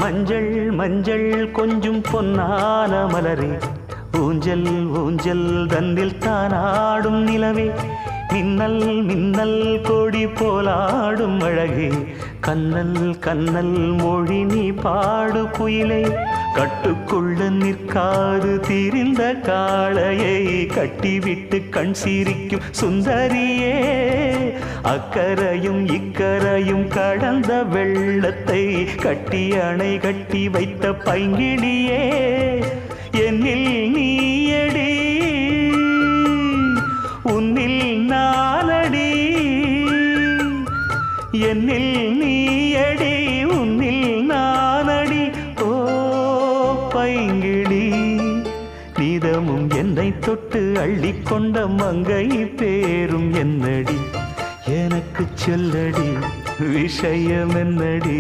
மஞ்சள் மஞ்சள் கொஞ்சம் பொன்னான மலரே, ஊஞ்சல் ஊஞ்சல் தன்னில் தானாடும் நிலவே, மின்னல் மின்னல் கொடி போலாடும் அழகே, கண்ணல் கண்ணல் மொழி நீ பாடு குயிலே, கட்டுக்குள்ள நிற்காது திரிந்த காளையை கட்டிவிட்டு கண் சிரிக்கும் சுந்தரியே, அக்கரையும் இக்கரையும் கடந்த வெள்ளத்தை கட்டி அணை கட்டி வைத்த பைங்கிளியே, என்னில் நீயடி உன்னில் நானடி, என்னில் நீயடி உன்னில் நானடி. ஓ பைங்கிளி, நீதமும் என்னை தொட்டு அள்ளிக்கொண்ட மங்கை பேரும் என்னடி, எனக்கு சொல்லடி விஷயம் என்னடி.